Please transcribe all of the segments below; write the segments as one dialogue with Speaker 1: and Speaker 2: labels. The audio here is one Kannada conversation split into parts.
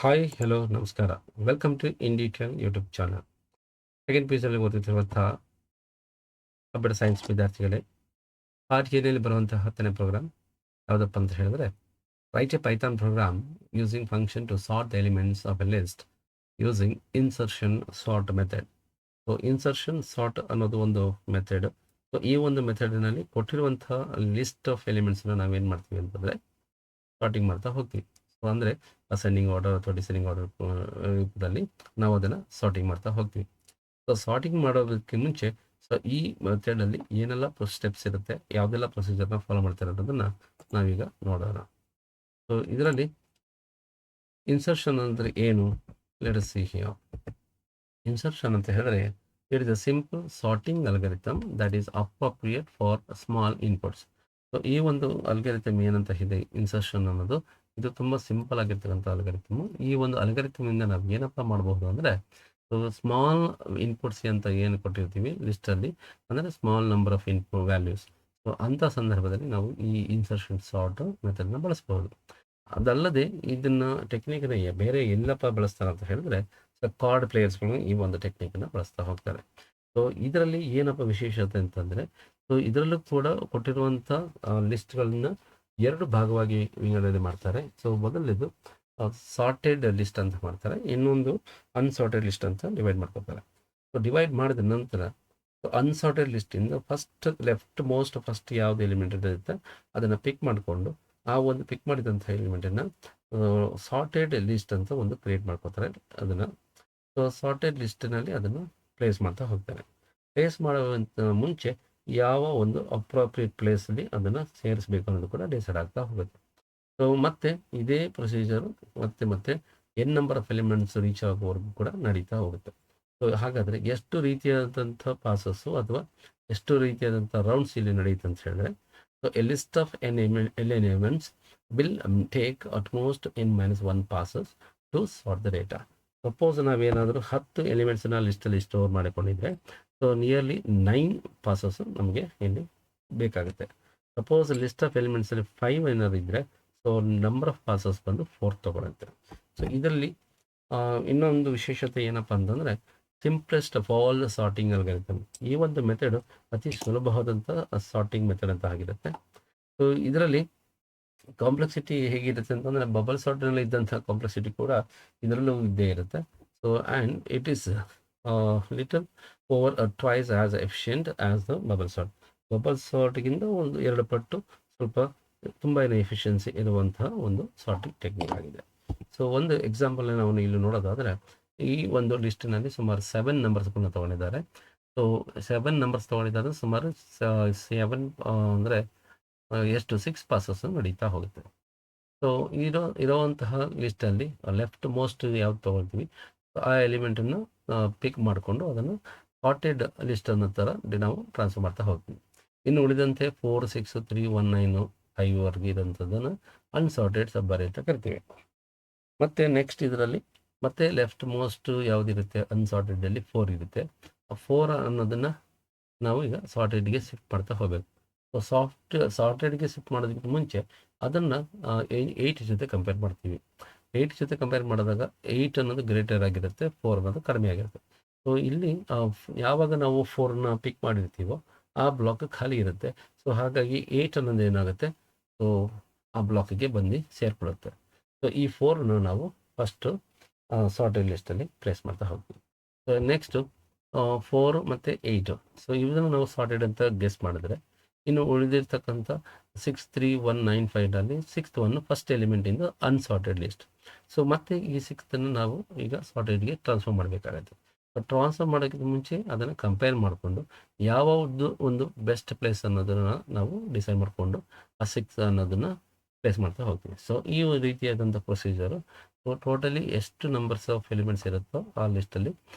Speaker 1: ಹಾಯ್ ಹಲೋ ನಮಸ್ಕಾರ. Welcome to in detail YouTube channel. Second ಪೀಸಲ್ಲಿ ಓದುತ್ತಿರುವಂತಹ ಕಂಪ್ಯೂಟರ್ ಸೈನ್ಸ್ ವಿದ್ಯಾರ್ಥಿಗಳೇ, ಆರ್‌ಜಿಯಲ್ಲಿ ಬರುವಂತಹ 10ನೇ ಪ್ರೋಗ್ರಾಮ್ ಯಾವುದಪ್ಪ ಅಂತ ಹೇಳಿದ್ರೆ, write a Python program using function to sort the elements of a list using insertion sort method. So insertion sort ಅನ್ನೋದು ಒಂದು ಮೆಥಡ್. ಸೊ ಈ ಒಂದು ಮೆಥಡ್ನಲ್ಲಿ ಕೊಟ್ಟಿರುವಂತಹ ಲಿಸ್ಟ್ ಆಫ್ ಎಲಿಮೆಂಟ್ಸ್ನ ನಾವೇನು ಮಾಡ್ತೀವಿ ಅಂತಂದರೆ ಸಾರ್ಟಿಂಗ್ ಮಾಡ್ತಾ ಹೋಗ್ತೀವಿ. ಸೊ ಅಂದರೆ ಅಸೆಂಡಿಂಗ್ ಆರ್ಡರ್ ಅಥವಾ ಡಿಸೆಂಡಿಂಗ್ ಆರ್ಡರ್ ರೂಪದಲ್ಲಿ ನಾವು ಅದನ್ನು ಸಾರ್ಟಿಂಗ್ ಮಾಡ್ತಾ ಹೋಗ್ತೀವಿ. ಸೊ ಸಾರ್ಟಿಂಗ್ ಮಾಡೋದಕ್ಕೆ ಮುಂಚೆ ಸೊ ಈ ಮೆಥಡಲ್ಲಿ ಏನೆಲ್ಲ ಸ್ಟೆಪ್ಸ್ ಇರುತ್ತೆ, ಯಾವುದೆಲ್ಲ ಪ್ರೊಸೀಜರ್ನ ಫಾಲೋ ಮಾಡ್ತಾರೆ ಅನ್ನೋದನ್ನು ನಾವೀಗ ನೋಡೋಣ. ಸೊ ಇದರಲ್ಲಿ ಇನ್ಸರ್ಷನ್ ಅಂದರೆ ಏನು? Let us see here. Insertion ಅಂತ ಹೇಳಿದ್ರೆ it is a simple sorting algorithm that is appropriate for small inputs. So ಈ ಒಂದು ಅಲ್ಗಾರಿಥಮ್ ಏನಂತ ಇದೆ ಇನ್ಸರ್ಷನ್ ಅನ್ನೋದು, ಇದು ತುಂಬ ಸಿಂಪಲ್ ಆಗಿರ್ತಕ್ಕಂಥ ಅಲ್ಗಾರಿಥಮ್. ಈ ಒಂದು ಅಲ್ಗಾರಿಥಮ್ ಇಂದ ನಾವು ಏನಪ್ಪ ಮಾಡಬಹುದು ಅಂದರೆ, ಸೊ ಸ್ಮಾಲ್ ಇನ್ಪುಟ್ಸ್ ಅಂತ ಏನು ಕೊಟ್ಟಿರ್ತೀವಿ ಲಿಸ್ಟಲ್ಲಿ, ಅಂದರೆ small number of input values. So ಅಂಥ ಸಂದರ್ಭದಲ್ಲಿ ನಾವು ಈ ಇನ್ಸರ್ಷನ್ ಸಾರ್ಟ್ ಮೆಥಡ್ನ ಬಳಸ್ಬೋದು. ಅದಲ್ಲದೆ ಇದನ್ನ ಟೆಕ್ನಿಕ್ನ ಬೇರೆ ಎಲ್ಲಪ್ಪ ಬಳಸ್ತಾರೆ ಅಂತ ಹೇಳಿದ್ರೆ, ಸೊ ಕಾರ್ಡ್ ಪ್ಲೇಯರ್ಸ್ಗಳು ಈ ಒಂದು ಟೆಕ್ನಿಕ್ನ ಬಳಸ್ತಾ ಹೋಗ್ತಾರೆ. ಸೊ ಇದರಲ್ಲಿ ಏನಪ್ಪ ವಿಶೇಷತೆ ಅಂತಂದರೆ, ಸೊ ಇದರಲ್ಲೂ ಕೂಡ ಕೊಟ್ಟಿರುವಂಥ ಲಿಸ್ಟ್ಗಳನ್ನ ಎರಡು ಭಾಗವಾಗಿ ವಿಂಗಡಣೆ ಮಾಡ್ತಾರೆ. ಸೊ ಮೊದಲನೇದು ಸಾರ್ಟೆಡ್ ಲಿಸ್ಟ್ ಅಂತ ಮಾಡ್ತಾರೆ, ಇನ್ನೊಂದು ಅನ್ಸಾರ್ಟೆಡ್ ಲಿಸ್ಟ್ ಅಂತ ಡಿವೈಡ್ ಮಾಡ್ಕೊತಾರೆ. ಸೊ ಡಿವೈಡ್ ಮಾಡಿದ ನಂತರ ಅನ್ಸಾರ್ಟೆಡ್ ಲಿಸ್ಟಿಂದ ಫಸ್ಟ್ ಯಾವ್ದು ಎಲಿಮೆಂಟ್ ಇರುತ್ತೆ ಅದನ್ನು ಪಿಕ್ ಮಾಡಿಕೊಂಡು ಆ ಒಂದು ಪಿಕ್ ಮಾಡಿದಂಥ ಎಲಿಮೆಂಟನ್ನು ಸಾರ್ಟೆಡ್ ಲಿಸ್ಟ್ ಅಂತ ಒಂದು ಕ್ರಿಯೇಟ್ ಮಾಡ್ಕೋತಾರೆ. ಅದನ್ನು ಸೊ ಸಾರ್ಟೆಡ್ ಲಿಸ್ಟಿನಲ್ಲಿ ಅದನ್ನು ಪ್ಲೇಸ್ ಮಾಡ್ತಾ ಹೋಗ್ತಾರೆ. ಪ್ಲೇಸ್ ಮಾಡುವಂಥ ಮುಂಚೆ ಯಾವ ಒಂದು ಅಪ್ರೋಪ್ರಿಯೇಟ್ ಪ್ಲೇಸಲ್ಲಿ ಅದನ್ನು ಸೇರಿಸಬೇಕು ಅನ್ನೋದು ಕೂಡ ಡಿಸೈಡ್ ಆಗ್ತಾ ಹೋಗುತ್ತೆ. ಸೊ ಮತ್ತೆ ಇದೇ ಪ್ರೊಸೀಜರು ಮತ್ತೆ N number of elements reach ಆಗೋವರೆಗೂ ಕೂಡ ನಡೀತಾ ಹೋಗುತ್ತೆ. ಸೊ ಹಾಗಾದರೆ ಎಷ್ಟು ರೀತಿಯಾದಂಥ ಪಾಸಸ್ಸು ಅಥವಾ ಎಷ್ಟು ರೀತಿಯಾದಂಥ ರೌಂಡ್ಸ್ ಇಲ್ಲಿ ನಡೆಯುತ್ತೆ ಅಂತ ಹೇಳಿದ್ರೆ, so a list of elements will take at most n-1 passes to sort the data. Suppose ನಾವೇನಾದರೂ 10 ಎಲಿಮೆಂಟ್ಸನ್ನ ಲಿಸ್ಟಲ್ಲಿ ಸ್ಟೋರ್ ಮಾಡಿಕೊಂಡಿದ್ರೆ, ಸೊ ನಿಯರ್ಲಿ 9 ಪಾಸಸ್ ನಮಗೆ ಇಲ್ಲಿ ಬೇಕಾಗುತ್ತೆ. ಸಪೋಸ್ ಲಿಸ್ಟ್ ಆಫ್ ಎಲಿಮೆಂಟ್ಸಲ್ಲಿ 5 ಏನಾದ್ರು ಇದ್ದರೆ, ಸೊ ನಂಬರ್ ಆಫ್ ಪಾಸಸ್ ಬಂದು 4 ತೊಗೊಳುತ್ತೆ. ಸೊ ಇದರಲ್ಲಿ ಇನ್ನೊಂದು ವಿಶೇಷತೆ ಏನಪ್ಪ ಅಂತಂದರೆ, simplest of all sorting algorithm. ಈ ಒಂದು ಮೆಥಡ್ ಅತಿ ಸುಲಭವಾದಂಥ ಸಾರ್ಟಿಂಗ್ ಮೆಥಡ್ ಅಂತ ಆಗಿರುತ್ತೆ. ಸೊ ಇದರಲ್ಲಿ ಕಾಂಪ್ಲೆಕ್ಸಿಟಿ ಹೇಗಿರುತ್ತೆ ಅಂತಂದರೆ, ಬಬಲ್ ಸಾರ್ಟ್ನಲ್ಲಿ ಇದ್ದಂಥ ಕಾಂಪ್ಲೆಕ್ಸಿಟಿ ಕೂಡ ಇದರಲ್ಲೂ ಇದ್ದೇ ಇರುತ್ತೆ. So and it is little over twice as efficient as the bubble sort. Bubble ಸಾರ್ಟ್ಗಿಂತ ಒಂದು 2 ಪಟ್ಟು ಸ್ವಲ್ಪ ತುಂಬ ಎಫಿಷಿಯನ್ಸಿ ಇರುವಂತಹ ಒಂದು ಸಾರ್ಟಿಂಗ್ ಟೆಕ್ನಿಕ್ ಆಗಿದೆ. ಸೊ ಒಂದು ಎಕ್ಸಾಂಪಲ್ ನಾವು ಇಲ್ಲಿ ನೋಡೋದಾದರೆ, ಈ ಒಂದು ಲಿಸ್ಟಿನಲ್ಲಿ ಸುಮಾರು 7 ನಂಬರ್ಸ್ಗಳನ್ನ ತೊಗೊಂಡಿದ್ದಾರೆ. ಸೊ 7 ನಂಬರ್ಸ್ ತೊಗೊಂಡಿದ್ದಾರೆ, ಸುಮಾರು 7 ಅಂದರೆ ಎಷ್ಟು 6 ಪಾಸಸ್ ನಡೀತಾ ಹೋಗುತ್ತೆ. ಸೊ ಇರೋವಂತಹ ಲಿಸ್ಟಲ್ಲಿ ಲೆಫ್ಟ್ ಮೋಸ್ಟ್ ಯಾವ್ದು ತೊಗೊಳ್ತೀವಿ ಆ ಎಲಿಮೆಂಟನ್ನು ಪಿಕ್ ಮಾಡಿಕೊಂಡು ಅದನ್ನು ಸಾರ್ಟೆಡ್ ಲಿಸ್ಟ್ ಅನ್ನೋ ಥರ ನಾವು ಟ್ರಾನ್ಸ್ಫರ್ ಮಾಡ್ತಾ ಹೋಗ್ತೀವಿ. ಇನ್ನು ಉಳಿದಂತೆ 4, 6, 3, 1, 9, 5ವರೆಗೆ ಇರೋಂಥದ್ದನ್ನು ಅನ್ಸಾರ್ಟೆಡ್ ಸಬ್ ಅರೇ ಅಂತ ಕರಿತೀವಿ. ಮತ್ತು ನೆಕ್ಸ್ಟ್ ಇದರಲ್ಲಿ ಮತ್ತೆ ಲೆಫ್ಟ್ ಮೋಸ್ಟ್ ಯಾವುದಿರುತ್ತೆ ಅನ್ಸಾರ್ಟೆಡಲ್ಲಿ 4 ಇರುತ್ತೆ. ಆ 4 ಅನ್ನೋದನ್ನು ನಾವು ಈಗ ಸಾರ್ಟೆಡ್ಗೆ ಶಿಫ್ಟ್ ಮಾಡ್ತಾ ಹೋಗಬೇಕು. ಸೊ ಸಾರ್ಟೆಡ್ಗೆ ಶಿಫ್ಟ್ ಮಾಡೋದಕ್ಕಿಂತ ಮುಂಚೆ ಅದನ್ನು 8 ಜೊತೆ ಕಂಪೇರ್ ಮಾಡ್ತೀವಿ. 8 ಜೊತೆ ಕಂಪೇರ್ ಮಾಡಿದಾಗ 8 ಅನ್ನೋದು ಗ್ರೇಟರ್ ಆಗಿರುತ್ತೆ, 4 ಅನ್ನೋದು ಕಡಿಮೆ ಆಗಿರುತ್ತೆ. ಸೊ ಇಲ್ಲಿ ಯಾವಾಗ ನಾವು 4ನ ಪಿಕ್ ಮಾಡಿರ್ತೀವೋ ಆ ಬ್ಲಾಕ್ ಖಾಲಿ ಇರುತ್ತೆ. ಸೊ ಹಾಗಾಗಿ 8 ಅನ್ನೋದು ಏನಾಗುತ್ತೆ, ಸೊ ಆ ಬ್ಲಾಕಿಗೆ ಬಂದು ಸೇರ್ಕೊಳ್ಳುತ್ತೆ. ಸೊ ಈ 4ನ ನಾವು ಫಸ್ಟು ಸಾರ್ಟೆಡ್ ಲಿಸ್ಟಲ್ಲಿ ಪ್ಲೇಸ್ ಮಾಡ್ತಾ ಹೋಗ್ತೀವಿ. ಸೊ ನೆಕ್ಸ್ಟು 4 ಮತ್ತು 8. ಸೊ ಇದನ್ನು ನಾವು ಸಾರ್ಟೆಡ್ ಅಂತ ಗೆಸ್ ಮಾಡಿದ್ರೆ, ಇನ್ನು ಉಳಿದಿರ್ತಕ್ಕಂಥ 6, 3, 1, 9, 5ನಲ್ಲಿ 6th ಒನ್ ಫಸ್ಟ್ ಎಲಿಮೆಂಟಿಂದ ಅನ್ಸಾರ್ಟೆಡ್ ಲಿಸ್ಟ್. ಸೊ ಮತ್ತೆ ಈ 6th ನಾವು ಈಗ ಸಾರ್ಟೆಡ್ಗೆ ಟ್ರಾನ್ಸ್ಫರ್ ಮಾಡಬೇಕಾಗತ್ತೆ. ಟ್ರಾನ್ಸ್ಫರ್ ಮಾಡೋಕ್ಕಿಂತ ಮುಂಚೆ ಅದನ್ನು ಕಂಪೇರ್ ಮಾಡಿಕೊಂಡು ಯಾವುದು ಒಂದು ಬೆಸ್ಟ್ ಪ್ಲೇಸ್ ಅನ್ನೋದನ್ನು ನಾವು ಡಿಸೈಡ್ ಮಾಡಿಕೊಂಡು ಆ 6 ಅನ್ನೋದನ್ನು ಪ್ಲೇಸ್ ಮಾಡ್ತಾ ಹೋಗ್ತೀವಿ. ಸೊ ಈ ರೀತಿಯಾದಂಥ ಪ್ರೊಸೀಜರು ಟೋಟಲಿ ಎಷ್ಟು ನಂಬರ್ಸ್ ಆಫ್ ಎಲಿಮೆಂಟ್ಸ್ ಇರುತ್ತೋ ಆ ಲಿಸ್ಟಲ್ಲಿ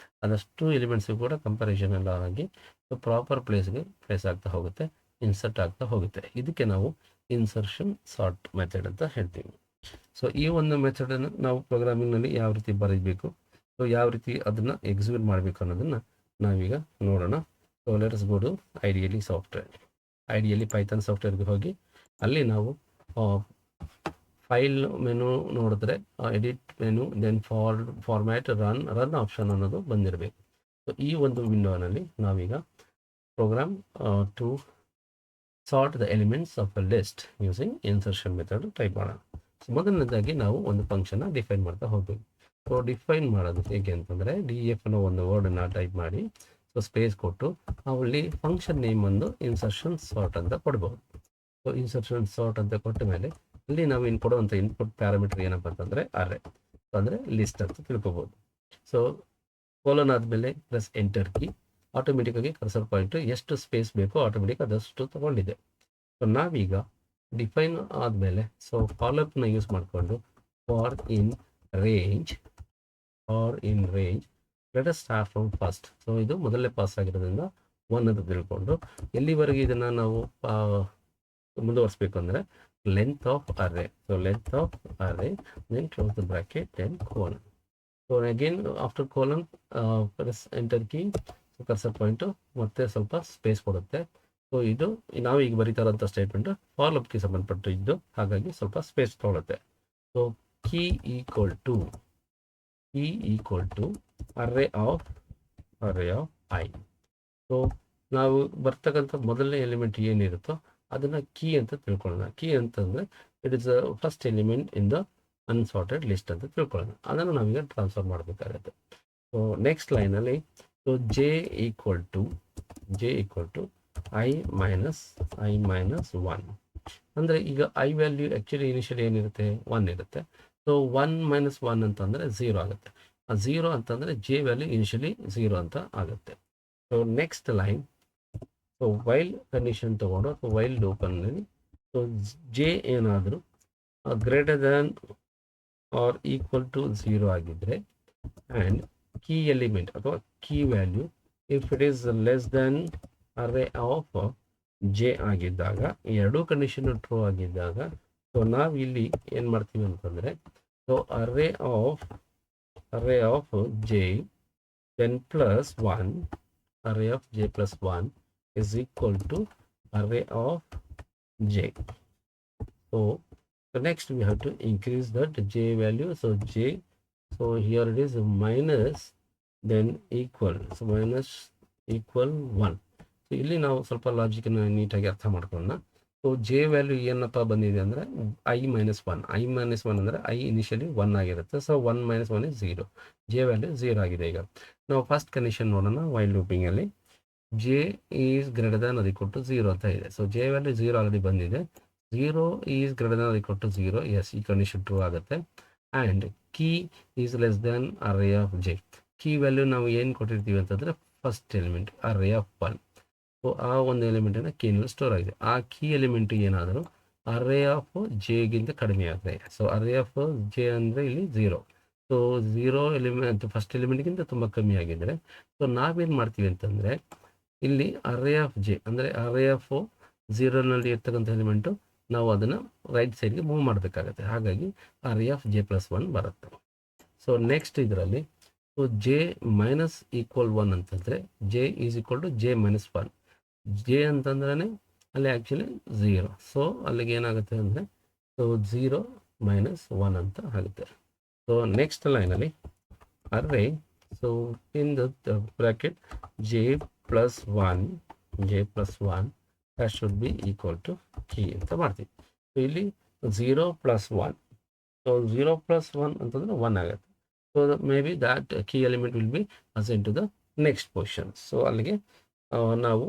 Speaker 1: ಅದಷ್ಟು ಎಲಿಮೆಂಟ್ಸು ಕೂಡ ಕಂಪ್ಯಾರಿಸನ್ ಎಲ್ಲ ಆಗಿ ಪ್ರಾಪರ್ ಪ್ಲೇಸ್ಗೆ ಪ್ಲೇಸ್ ಆಗ್ತಾ ಹೋಗುತ್ತೆ, ಇನ್ಸರ್ಟ್ ಆಗ್ತಾ ಹೋಗುತ್ತೆ. ಇದಕ್ಕೆ ನಾವು ಇನ್ಸರ್ಷನ್ ಸಾರ್ಟ್ ಮೆಥಡ್ ಅಂತ ಹೇಳ್ತೀವಿ. ಸೊ ಈ ಒಂದು ಮೆಥಡನ್ನು ನಾವು ಪ್ರೋಗ್ರಾಮಿಂಗ್ನಲ್ಲಿ ಯಾವ ರೀತಿ ಬರೀಬೇಕು, ಸೊ ಯಾವ ರೀತಿ ಅದನ್ನು ಎಕ್ಸಿಕ್ಯೂಟ್ ಮಾಡಬೇಕು ಅನ್ನೋದನ್ನು ನಾವೀಗ ನೋಡೋಣ. So let us go to IDLE software. IDLE Python ಸಾಫ್ಟ್ವೇರ್ಗೆ ಹೋಗಿ ಅಲ್ಲಿ ನಾವು ಫೈಲ್ ಮೆನು ನೋಡಿದ್ರೆ edit menu then format run option ಅನ್ನೋದು ಬಂದಿರಬೇಕು. ಸೊ ಈ ಒಂದು ವಿಂಡೋನಲ್ಲಿ ನಾವೀಗ program to sort the elements of a list using insertion method type ಮಾಡೋಣ. ಸೊ ಮೊದಲನೇದಾಗಿ ನಾವು ಒಂದು ಫಂಕ್ಷನ್ನ ಡಿಫೈನ್ ಮಾಡ್ತಾ ಹೋಗ್ಬೇಕು. ಸೊ ಡಿಫೈನ್ ಮಾಡೋದು ಹೇಗೆ ಅಂತಂದರೆ DEF ಅನ್ನೋ ಒಂದು ವರ್ಡನ್ನು ಟೈಪ್ ಮಾಡಿ ಸೊ ಸ್ಪೇಸ್ ಕೊಟ್ಟು ಅಲ್ಲಿ ಫಂಕ್ಷನ್ ನೇಮ್ ಒಂದು ಇನ್ಸರ್ಷನ್ ಸಾರ್ಟ್ ಅಂತ ಕೊಡ್ಬೋದು. ಸೊ ಇನ್ಸರ್ಷನ್ ಸಾರ್ಟ್ ಅಂತ ಕೊಟ್ಟ ಮೇಲೆ ಅಲ್ಲಿ ನಾವು ಕೊಡುವಂಥ ಇನ್ಪುಟ್ ಪ್ಯಾರಾಮೀಟರ್ ಏನಪ್ಪ ಅಂತಂದರೆ ಅರೇ, ಅಂದರೆ ಲಿಸ್ಟ್ ಅಂತ ತಿಳ್ಕೊಬೋದು. ಸೊ ಕೋಲನ್ ಆದಮೇಲೆ ಪ್ಲಸ್ ಎಂಟರ್ ಕೀ ಆಟೋಮೆಟಿಕ್ಕಾಗಿ ಕರ್ಸರ್ ಪಾಯಿಂಟು ಎಷ್ಟು ಸ್ಪೇಸ್ ಬೇಕೋ ಆಟೋಮೆಟಿಕ್ ಅದಷ್ಟು ತೊಗೊಂಡಿದೆ. ಸೊ ನಾವೀಗ ಡಿಫೈನ್ ಆದಮೇಲೆ ಸೊ ಫಾಲೋಅಪ್ನ ಯೂಸ್ ಮಾಡಿಕೊಂಡು for in range let us start from first. So ಇದು ಮೊದಲನೇ ಪಾಸ್ ಆಗಿರೋದ್ರಿಂದ 1 ಅಂತ ತಿಳ್ಕೊಂಡು ಎಲ್ಲಿವರೆಗೆ ಇದನ್ನು ನಾವು ಮುಂದುವರಿಸಬೇಕು ಅಂದರೆ length of array. So length of array then close the bracket then colon. So again after colon press enter key cursor point ಮತ್ತೆ ಸ್ವಲ್ಪ ಸ್ಪೇಸ್ ಕೊಡುತ್ತೆ. ಸೊ ಇದು ನಾವು ಈಗ ಬರೀತಾ ಇರೋಂಥ ಸ್ಟೇಟ್ಮೆಂಟು ಫಾಲೋಅಪ್ಗೆ ಸಂಬಂಧಪಟ್ಟು ಇದ್ದು, ಹಾಗಾಗಿ ಸ್ವಲ್ಪ ಸ್ಪೇಸ್ ತೊಗೊಳುತ್ತೆ. So key equal to array of I. So ನಾವು ಬರ್ತಕ್ಕಂಥ ಮೊದಲನೇ ಎಲಿಮೆಂಟ್ ಏನಿರುತ್ತೋ ಅದನ್ನು ಕೀ ಅಂತ ತಿಳ್ಕೊಳ್ಳೋಣ. ಕೀ ಅಂತಂದರೆ it is first element in the unsorted list ಅಂತ ತಿಳ್ಕೊಳ್ಳೋಣ. ಅದನ್ನು ನಾವೀಗ ಟ್ರಾನ್ಸ್ಫರ್ ಮಾಡಬೇಕಾಗತ್ತೆ. ಸೊ ನೆಕ್ಸ್ಟ್ ಲೈನಲ್ಲಿ so J equal to I minus 1. ಅಂದರೆ ಈಗ ಐ ವ್ಯಾಲ್ಯೂ ಆ್ಯಕ್ಚುಲಿ ಇನಿಷಿಯಲಿ ಏನಿರುತ್ತೆ 1 ಇರುತ್ತೆ. ಸೊ 1 ಮೈನಸ್ 1 ಅಂತಂದರೆ 0 ಆಗುತ್ತೆ. ಆ 0 ಅಂತಂದರೆ ಜೆ ವ್ಯಾಲ್ಯೂ ಇನಿಷಿಯಲಿ 0 ಅಂತ ಆಗುತ್ತೆ. So next line so while condition ತೊಗೊಂಡು ಅಥವಾ ವೈಲ್ ಲೂಪಲ್ಲಿ ಸೊ ಜೆ ಏನಾದರೂ greater than or equal to 0 ಆಗಿದ್ದರೆ ಆ್ಯಂಡ್ ಕೀ ಎಲಿಮೆಂಟ್ ಅಥವಾ key value if it is less than array of J ಆಗಿದ್ದಾಗ, ಎರಡೂ ಕಂಡೀಷನ್ ಟ್ರೂ ಆಗಿದ್ದಾಗ ಸೊ ನಾವು ಇಲ್ಲಿ ಏನು ಮಾಡ್ತೀವಿ ಅಂತಂದರೆ so array of J then plus 1 array of j plus 1 is equal to array of j. So next we have to increase that j value. So j, so here it is minus then equal, so minus equal 1. So ಇಲ್ಲಿ ನಾವು ಸ್ವಲ್ಪ ಲಾಜಿಕನ್ನು ನೀಟಾಗಿ ಅರ್ಥ ಮಾಡ್ಕೊಳ್ಳೋಣ. ಸೊ ಜೆ ವ್ಯಾಲ್ಯೂ ಏನಪ್ಪ ಬಂದಿದೆ ಅಂದರೆ ಐ ಮೈನಸ್ ಒನ್ ಅಂದರೆ ಐ ಇನಿಷಿಯಲಿ 1 ಆಗಿರುತ್ತೆ. So 1 minus 1 is 0. J value 0 ಆಗಿದೆ. ಈಗ ನಾವು ಫಸ್ಟ್ ಕಂಡೀಷನ್ ನೋಡೋಣ. ವೈಲ್ ಲೂಪಿಂಗಲ್ಲಿ ಜೆ ಈಸ್ ಗ್ರೇಟರ್ ದ್ಯಾನ್ ಅದು ಕೊಟ್ಟು 0 ಅಂತ ಇದೆ. ಸೊ ಜೆ ವ್ಯಾಲ್ಯೂ 0 ಆಲ್ರೆಡಿ ಬಂದಿದೆ. 0 ಈಸ್ ಗ್ರೇಟರ್ ದ್ಯಾನ್ ಅದು ಕೊಟ್ಟು 0, ಎಸ್, ಈ ಕಂಡೀಷನ್ ಟ್ರೂ ಆಗುತ್ತೆ. And key is less than array of J. Key value ನಾವು ಏನು ಕೊಟ್ಟಿರ್ತೀವಿ ಅಂತಂದರೆ first element array of 1. So ಆ ಒಂದು ಎಲಿಮೆಂಟನ್ನು ಕೀನಲ್ಲಿ ಸ್ಟೋರ್ ಆಗಿದೆ. ಆ ಕೀ ಎಲಿಮೆಂಟ್ ಏನಾದರೂ ಅರೇ ಆಫ್ ಜೆಗಿಂತ ಕಡಿಮೆ ಆದರೆ, ಸೊ ಅರೇ ಆಫ್ ಜೆ ಅಂದರೆ ಇಲ್ಲಿ 0. ಸೊ 0 ಎಲಿಮೆಂಟ್ ಫಸ್ಟ್ ಎಲಿಮೆಂಟ್ಗಿಂತ ತುಂಬ ಕಮ್ಮಿ ಆಗಿದ್ದರೆ ಸೊ ನಾವೇನು ಮಾಡ್ತೀವಿ ಅಂತಂದರೆ ಇಲ್ಲಿ ಅರೇ ಆಫ್ ಜೆ ಅಂದರೆ ಅರೇ ಆಫ್ 0ನಲ್ಲಿ ಇರ್ತಕ್ಕಂಥ ಎಲಿಮೆಂಟು ನಾವು ಅದನ್ನು ರೈಟ್ ಸೈಡ್ಗೆ ಮೂವ್ ಮಾಡಬೇಕಾಗತ್ತೆ. ಹಾಗಾಗಿ ಅರೇ ಆಫ್ ಜೆ ಪ್ಲಸ್ 1 ಬರುತ್ತೆ. ಸೊ ನೆಕ್ಸ್ಟ್ ಇದರಲ್ಲಿ ಸೊ ಜೆ ಮೈನಸ್ ಈಕ್ವಲ್ 1 ಅಂತಂದರೆ J is equal to J minus 1. J ಅಂತಂದ್ರೆ ಅಲ್ಲಿ ಆ್ಯಕ್ಚುಲಿ 0. ಸೊ ಅಲ್ಲಿಗೆ ಏನಾಗುತ್ತೆ ಅಂದರೆ ಸೊ 0 ಮೈನಸ್ 1 ಅಂತ ಆಗುತ್ತೆ. ಸೊ ನೆಕ್ಸ್ಟ್ ಲೈನಲ್ಲಿ array so in the bracket J plus 1 that should be equal to key ಅಂತ ಮಾಡ್ತೀವಿ. ಸೊ ಇಲ್ಲಿ 0 ಪ್ಲಸ್ 1, ಸೊ 0 ಪ್ಲಸ್ 1 ಅಂತಂದರೆ 1 ಆಗುತ್ತೆ. So may be that key element will be assign to the next position. So ಅಲ್ಲಿಗೆ ನಾವು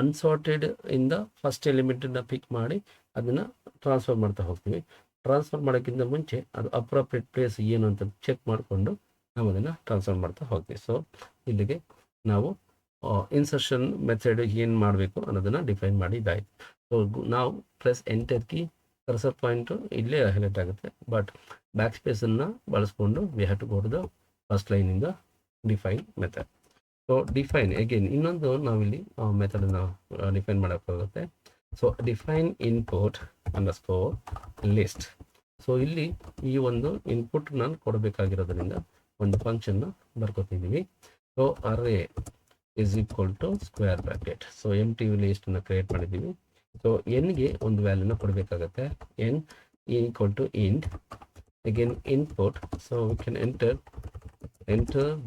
Speaker 1: ಅನ್ಸಾರ್ಟೆಡ್ ಇಂದ ಫಸ್ಟ್ ಎಲಿಮೆಂಟನ್ನು ಪಿಕ್ ಮಾಡಿ ಅದನ್ನು ಟ್ರಾನ್ಸ್ಫರ್ ಮಾಡ್ತಾ ಹೋಗ್ತೀವಿ. ಟ್ರಾನ್ಸ್ಫರ್ ಮಾಡೋಕ್ಕಿಂತ ಮುಂಚೆ ಅದು ಅಪ್ರೋಪ್ರಿಯೇಟ್ ಪ್ಲೇಸ್ ಏನು ಅಂತ ಚೆಕ್ ಮಾಡಿಕೊಂಡು ನಾವು ಅದನ್ನು ಟ್ರಾನ್ಸ್ಫರ್ ಮಾಡ್ತಾ ಹೋಗ್ತೀವಿ. ಸೊ ಇಲ್ಲಿಗೆ ನಾವು ಇನ್ಸರ್ಷನ್ ಮೆಥಡ್ ಏನು ಮಾಡಬೇಕು ಅನ್ನೋದನ್ನು ಡಿಫೈನ್ ಮಾಡಿದ್ದಾಯಿತು. ಸೊ ನಾವು press enter key cursor point ಇಲ್ಲೇ ಹೈಲೈಟ್ ಆಗುತ್ತೆ. ಬಟ್ ಬ್ಯಾಕ್ ಸ್ಪೇಸನ್ನು ಬಳಸ್ಕೊಂಡು we have to go to the first ಲೈನಿಂದ define method. So define again ಇನ್ನೊಂದು ನಾವಿಲ್ಲಿ ಮೆಥಡನ್ನು ಡಿಫೈನ್ ಮಾಡೋಕ್ಕಾಗುತ್ತೆ. So define input underscore list. So ಇಲ್ಲಿ ಈ ಒಂದು ಇನ್ಪುಟ್ ನಾನು ಕೊಡಬೇಕಾಗಿರೋದ್ರಿಂದ ಒಂದು ಫಂಕ್ಷನ್ನ ಬರ್ಕೋತಿದ್ದೀವಿ. So array is equal to square bracket. So empty ಲಿಸ್ಟನ್ನು ಕ್ರಿಯೇಟ್ ಮಾಡಿದ್ದೀವಿ. ಸೊ ಎನ್ಗೆ ಒಂದು ವ್ಯಾಲ್ಯೂನ ಕೊಡಬೇಕಾಗತ್ತೆ. N equal to int, again input, so we can enter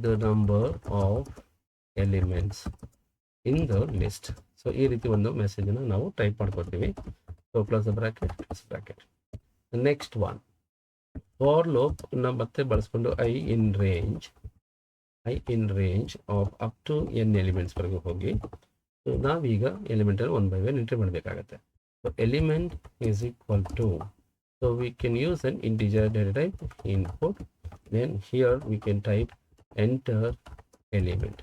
Speaker 1: the number of elements in the list. So ಈ ರೀತಿ ಒಂದು ಮೆಸೇಜನ್ನು ನಾವು ಟೈಪ್ ಮಾಡ್ಕೊತೀವಿ. So close the bracket, close bracket. Next one, for loop ನ ಮತ್ತೆ ಬಳಸ್ಕೊಂಡು I in range of up to n elements ವರೆಗೂ ಹೋಗಿ, ಸೊ ನಾವೀಗ ಎಲಿಮೆಂಟ್ ಅನ್ನು 1 by 1 ಎಂಟ್ರಿ ಮಾಡಬೇಕಾಗತ್ತೆ. So element is equal to, so we can use an integer data type input, then here we can type enter element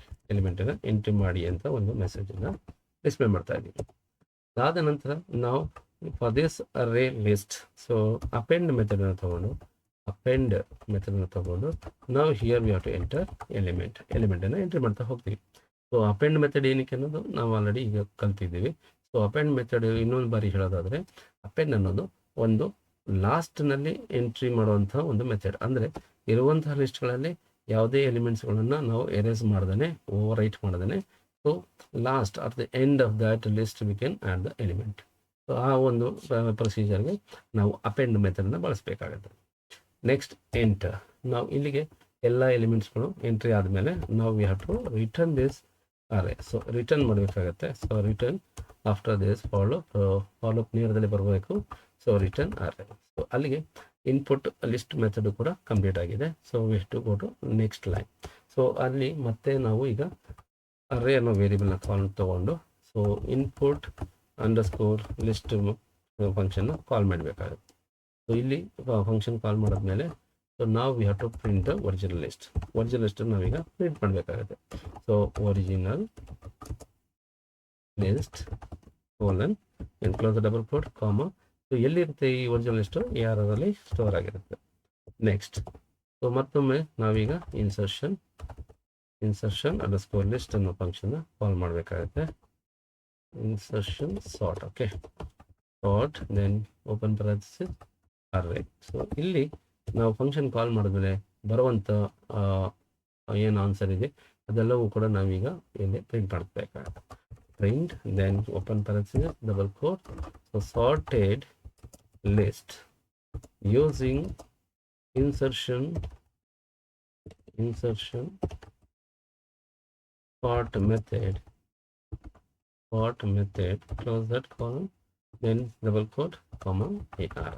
Speaker 1: ಅನ್ನು ಎಂಟ್ರಿ ಮಾಡಿ ಅಂತ ಒಂದು ಮೆಸೇಜ್ ಅನ್ನ ಡಿಸ್ಪ್ಲೇ ಮಾಡ್ತಾ ಇದ್ದೀವಿ. ಅದಾದ ನಂತರ ನಾವು for this array list, so append method ಅನ್ನು ತಗೊಂಡು ನಾವು here we have to enter element ಅನ್ನು ಎಂಟ್ರಿ ಮಾಡ್ತಾ ಹೋಗ್ತೀವಿ. ಸೊ ಅಪೆಂಡ್ ಮೆಥಡ್ ಏನಕ್ಕೆ ಅನ್ನೋದು ನಾವು ಆಲ್ರೆಡಿ ಈಗ ಕಲ್ತಿದ್ದೀವಿ. ಸೊ ಅಪೆಂಡ್ ಮೆಥಡ್ ಇನ್ನೊಂದು ಬಾರಿ ಹೇಳೋದಾದ್ರೆ, ಅಪೆಂಡ್ ಅನ್ನೋದು ಒಂದು ಲಾಸ್ಟ್ನಲ್ಲಿ ಎಂಟ್ರಿ ಮಾಡುವಂಥ ಒಂದು ಮೆಥಡ್. ಅಂದರೆ ಇರುವಂತಹ ಲಿಸ್ಟ್ಗಳಲ್ಲಿ ಯಾವುದೇ ಎಲಿಮೆಂಟ್ಸ್ಗಳನ್ನು ನಾವು ಎರೇಸ್ ಮಾಡ್ದೇ, ಓವರ್ ರೈಟ್ ಮಾಡ್ದೇ, so last at the end of that list we can add the element. So ಆ ಒಂದು ಪ್ರೊಸೀಜರ್ಗೆ ನಾವು ಅಪೆಂಡ್ ಮೆಥಡನ್ನ ಬಳಸಬೇಕಾಗುತ್ತೆ. Next enter. ನಾವು ಇಲ್ಲಿಗೆ ಎಲ್ಲ ಎಲಿಮೆಂಟ್ಸ್ಗಳು ಎಂಟ್ರಿ ಆದಮೇಲೆ ನಾವು we have to return this array. So return ಮಾಡಬೇಕಾಗತ್ತೆ. So return after this follow ನಿಯರ್ದಲ್ಲಿ ಬರಬೇಕು. So return array. ಸೊ ಅಲ್ಲಿಗೆ ಇನ್ಪುಟ್ ಲಿಸ್ಟ್ ಮೆಥಡ್ ಕೂಡ ಕಂಪ್ಲೀಟ್ ಆಗಿದೆ. So we have to go to next line. So ಅಲ್ಲಿ ಮತ್ತೆ ನಾವು ಈಗ ಅರೇ ಅನ್ನೋ ವೇರಿಯಬಲ್ನ ಕಾಲ್ ತಗೊಂಡು, ಸೊ ಇನ್ಪುಟ್ ಅಂಡರ್ಸ್ಕೋರ್ ಲಿಸ್ಟ್ ಫಂಕ್ಷನ್ನ ಕಾಲ್ ಮಾಡಬೇಕಾಗುತ್ತೆ. ಸೊ ಇಲ್ಲಿ ಫಂಕ್ಷನ್ ಕಾಲ್ ಮಾಡಿದ್ಮೇಲೆ, ಸೊ ನಾವು we have to print the original list ನಾವೀಗ ಪ್ರಿಂಟ್ ಮಾಡಬೇಕಾಗುತ್ತೆ. So original list colon close double quote comma. So ಎಲ್ಲಿರುತ್ತೆ ಈ ಒರಿಜಿನಲ್ ಲಿಸ್ಟು? ARR ಅಲ್ಲಿ ಸ್ಟೋರ್ ಆಗಿರುತ್ತೆ. ನೆಕ್ಸ್ಟ್, ಸೊ ಮತ್ತೊಮ್ಮೆ ನಾವೀಗ ಇನ್ಸರ್ಷನ್ ಅಂಡರ್ಸ್ಕೋರ್ ಲಿಸ್ಟ್ ಅನ್ನೋ ಫಂಕ್ಷನ್ ಕಾಲ್ ಮಾಡಬೇಕಾಗುತ್ತೆ. Insertion sort, okay, sort then open parenthesis array. So ಇಲ್ಲಿ ನಾವು ಫಂಕ್ಷನ್ ಕಾಲ್ ಮಾಡಿದ್ಮೇಲೆ ಬರುವಂಥ ಏನು ಆನ್ಸರ್ ಇದೆ ಅದೆಲ್ಲವೂ ಕೂಡ ನಾವೀಗ ಇಲ್ಲಿ ಪ್ರಿಂಟ್ ಮಾಡಬೇಕಾಗುತ್ತೆ. Print then open parenthesis double quote. So sorted list using insertion sort method, close that column, then double quote comma AR.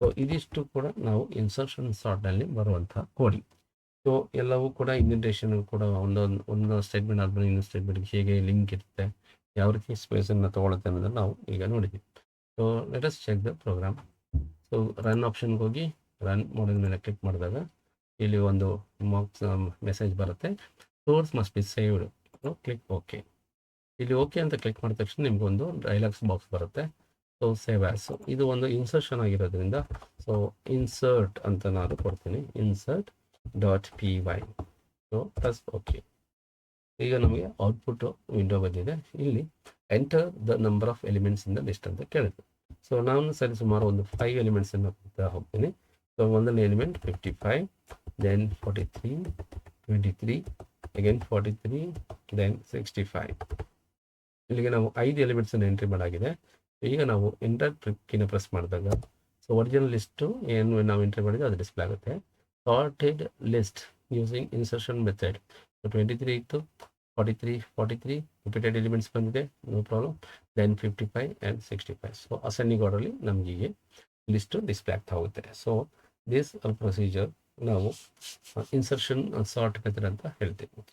Speaker 1: So ಇದಿಷ್ಟು ಕೂಡ ನಾವು ಇನ್ಸರ್ಷನ್ ಸಾರ್ಟ್ ನಲ್ಲಿ ಬರುವಂತಹ ಕೋಡಿಂಗ್. ಸೊ ಎಲ್ಲವೂ ಕೂಡ ಇಂಡೆಂಟೇಷನ್ ಕೂಡ ಒಂದು ಸ್ಟೇಟ್ಮೆಂಟ್ ಆದ್ಮೇಲೆ ಇನ್ನೊಂದು ಸ್ಟೇಟ್ಮೆಂಟ್ಗೆ ಹೇಗೆ ಲಿಂಕ್ ಇರುತ್ತೆ, ಯಾವ ರೀತಿ ಸ್ಪೇಸ್ ಅನ್ನು ತಗೊಳುತ್ತೆ ಅನ್ನೋದನ್ನು ನಾವು ಈಗ ನೋಡಿದ್ದೀವಿ. So let us check the program. So run ಆಪ್ಷನ್ಗೆ ಹೋಗಿ ರನ್ ಮಾಡೋದ ಮೇಲೆ ಕ್ಲಿಕ್ ಮಾಡಿದಾಗ ಇಲ್ಲಿ ಒಂದು ಮೆಸೇಜ್ ಬರುತ್ತೆ, source must be saved. Click okay. ಇಲ್ಲಿ ಓಕೆ ಅಂತ ಕ್ಲಿಕ್ ಮಾಡಿದ ತಕ್ಷಣ ನಿಮ್ಗೊಂದು ಡೈಲಾಗ್ಸ್ ಬಾಕ್ಸ್ ಬರುತ್ತೆ. So save as. ಇದು ಒಂದು ಇನ್ಸರ್ಷನ್ ಆಗಿರೋದ್ರಿಂದ ಸೊ ಇನ್ಸರ್ಟ್ ಅಂತ ನಾನು ಕೊಡ್ತೀನಿ, insert.py. So plus okay. ಈಗ ನಮಗೆ ಔಟ್ಪುಟ್ ವಿಂಡೋ ಬಂದಿದೆ. ಇಲ್ಲಿ enter the number of elements in the list ಅಂತ ಕೇಳುತ್ತೆ. ಸೊ ನಾನು ಸರಿ ಸುಮಾರು ಒಂದು 5 ಎಲಿಮೆಂಟ್ಸನ್ನು ಕೊಡ್ತಾ ಹೋಗ್ತೀನಿ. ಸೊ ಒಂದನೇ ಎಲಿಮೆಂಟ್ 55, ದೆನ್ 43, 23, ಅಗೇನ್ 43, ದೆನ್ 65. ಇಲ್ಲಿಗೆ ನಾವು 5 ಎಲಿಮೆಂಟ್ಸನ್ನು ಎಂಟ್ರಿ ಮಾಡಾಗಿದೆ. ಈಗ ನಾವು ಎಂಟರ್ ಕೀನ ಪ್ರೆಸ್ ಮಾಡಿದಾಗ ಸೊ ಒರಿಜಿನಲ್ ಲಿಸ್ಟು ಏನು ನಾವು ಎಂಟ್ರಿ ಮಾಡಿದ್ರೆ ಅದು ಡಿಸ್ಪ್ಲೇ ಆಗುತ್ತೆ. Sorted list using insertion method. So 23 ಇತ್ತು, 43 ರಿಪೀಟೆಡ್ ಎಲಿಮೆಂಟ್ಸ್ ಬಂದಿದೆ, no problem. Then 55 and 65. So ascending ಆರ್ಡರ್ಲಿ ನಮಗೆ ಲಿಸ್ಟು ಡಿಸ್ಪ್ಲೇ ಆಗ್ತಾ ಹೋಗುತ್ತೆ. ಸೊ ದಿಸ್ ಪ್ರೊಸೀಜರ್ ನಾವು ಇನ್ಸರ್ಷನ್ ಸಾರ್ಟ್ ಮೆಥಡ್ ಅಂತ ಹೇಳ್ತೀವಿ.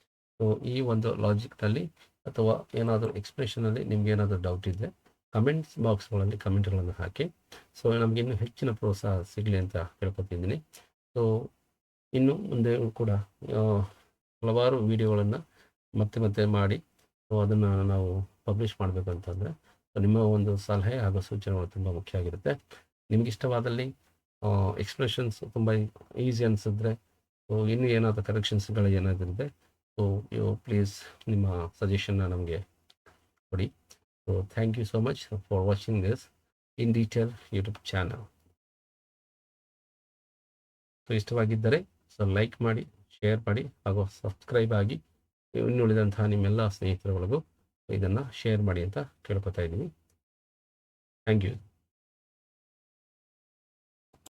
Speaker 1: ಸೊ ಈ ಒಂದು ಲಾಜಿಕ್ನಲ್ಲಿ ಅಥವಾ ಏನಾದರೂ ಎಕ್ಸ್ಪ್ರೆಷನಲ್ಲಿ ನಿಮ್ಗೆ ಏನಾದರೂ ಡೌಟ್ ಇದ್ದರೆ ಕಮೆಂಟ್ಸ್ ಬಾಕ್ಸ್ಗಳಲ್ಲಿ ಕಮೆಂಟ್ಗಳನ್ನು ಹಾಕಿ. ಸೊ ನಮಗೆ ಇನ್ನೂ ಹೆಚ್ಚಿನ ಪ್ರೋತ್ಸಾಹ ಸಿಗಲಿ ಅಂತ ಕೇಳ್ಕೊತಿದ್ದೀನಿ. ಸೊ ಇನ್ನು ಮುಂದೆ ಕೂಡ ಹಲವಾರು ವಿಡಿಯೋಗಳನ್ನು ಮತ್ತೆ ಮಾಡಿ ಸೊ ಅದನ್ನು ನಾವು ಪಬ್ಲಿಷ್ ಮಾಡಬೇಕು ಅಂತಂದರೆ ನಿಮ್ಮ ಒಂದು ಸಲಹೆ ಹಾಗೂ ಸೂಚನೆಗಳು ತುಂಬ ಮುಖ್ಯ ಆಗಿರುತ್ತೆ. ನಿಮ್ಗೆ ಇಷ್ಟವಾದಲ್ಲಿ ಎಕ್ಸ್ಪ್ರೆಷನ್ಸ್ ತುಂಬ ಈಸಿ ಅನಿಸಿದ್ರೆ, ಸೊ ಇನ್ನೂ ಏನಾದರೂ ಕರೆಕ್ಷನ್ಸ್ಗಳು ಏನಾದಿರುತ್ತೆ, ಸೊ ಪ್ಲೀಸ್ ನಿಮ್ಮ ಸಜೆಷನ್ನ ನಮಗೆ ಕೊಡಿ. So thank you so much for watching this in detail YouTube channel. So ಇಷ್ಟವಾಗಿದ್ದರೆ ಸೊ ಲೈಕ್ ಮಾಡಿ, ಶೇರ್ ಮಾಡಿ ಹಾಗೂ ಸಬ್ಸ್ಕ್ರೈಬ್ ಆಗಿ ಇನ್ನುಳಿದಂತಹ ನಿಮ್ಮೆಲ್ಲ ಸ್ನೇಹಿತರುಗಳಿಗೂ ಇದನ್ನು ಶೇರ್ ಮಾಡಿ ಅಂತ ಕೇಳ್ಕೊತಾ ಇದ್ದೀನಿ. Thank you.